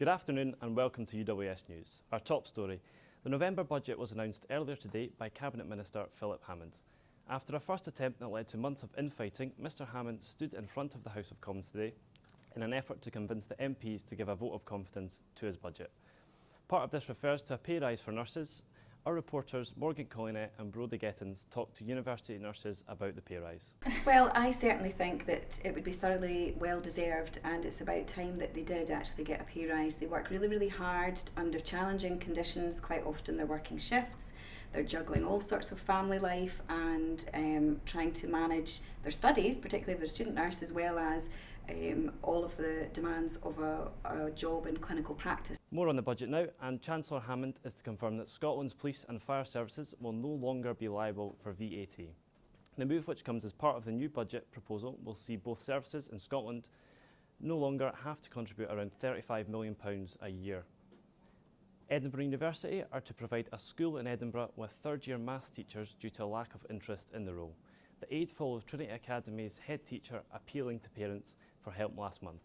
Good afternoon and welcome to UWS News. Our top story. The November budget was announced earlier today by Cabinet Minister Philip Hammond. After a first attempt that led to months of infighting, Mr Hammond stood in front of the House of Commons today in an effort to convince the MPs to give a vote of confidence to his budget. Part of this refers to a pay rise for nurses. Our reporters Morgan Collinet and Brodie Gettins talked to university nurses about the pay rise. Well, I certainly think that it would be thoroughly well deserved, and it's about time that they did actually get a pay rise. They work really, really hard under challenging conditions. Quite often they're working shifts, they're juggling all sorts of family life and trying to manage their studies, particularly if they're student nurse, as well as all of the demands of a job in clinical practice. More on the budget now, and Chancellor Hammond is to confirm that Scotland's police and fire services will no longer be liable for VAT. The move, which comes as part of the new budget proposal, will see both services in Scotland no longer have to contribute around £35 million a year. Edinburgh University are to provide a school in Edinburgh with third-year maths teachers due to a lack of interest in the role. The aid follows Trinity Academy's head teacher appealing to parents for help last month.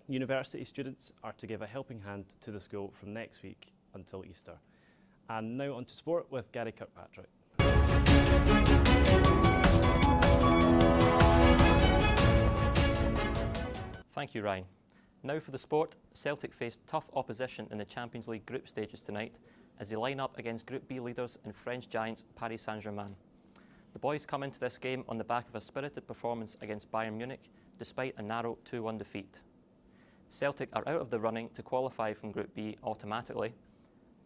University students are to give a helping hand to the school from next week until Easter. And now on to sport with Gary Kirkpatrick. Thank you, Ryan. Now for the sport. Celtic faced tough opposition in the Champions League group stages tonight as they line up against Group B leaders and French giants Paris Saint-Germain. The boys come into this game on the back of a spirited performance against Bayern Munich despite a narrow 2-1 defeat. Celtic are out of the running to qualify from Group B automatically,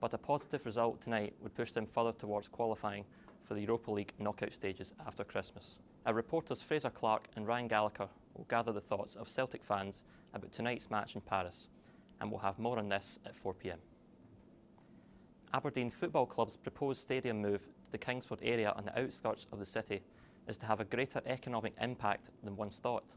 but a positive result tonight would push them further towards qualifying for the Europa League knockout stages after Christmas. Our reporters Fraser Clark and Ryan Gallagher will gather the thoughts of Celtic fans about tonight's match in Paris, and we'll have more on this at 4 p.m. Aberdeen Football Club's proposed stadium move to the Kingsford area on the outskirts of the city is to have a greater economic impact than once thought.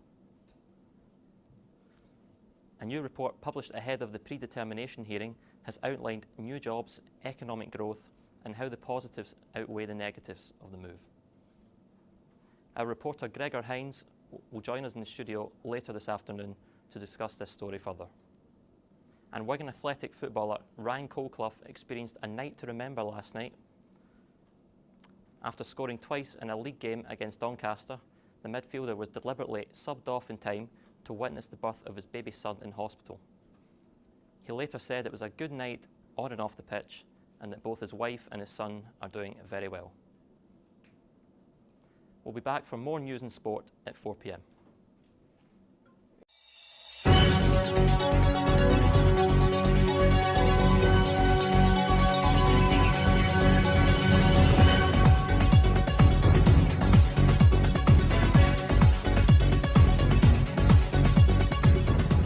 A new report published ahead of the predetermination hearing has outlined new jobs, economic growth, and how the positives outweigh the negatives of the move. Our reporter Gregor Hines will join us in the studio later this afternoon to discuss this story further. And Wigan Athletic footballer Ryan Colclough experienced a night to remember last night. After scoring twice in a league game against Doncaster, the midfielder was deliberately subbed off in time to witness the birth of his baby son in hospital. He later said it was a good night on and off the pitch and that both his wife and his son are doing very well. We'll be back for more news and sport at 4 p.m.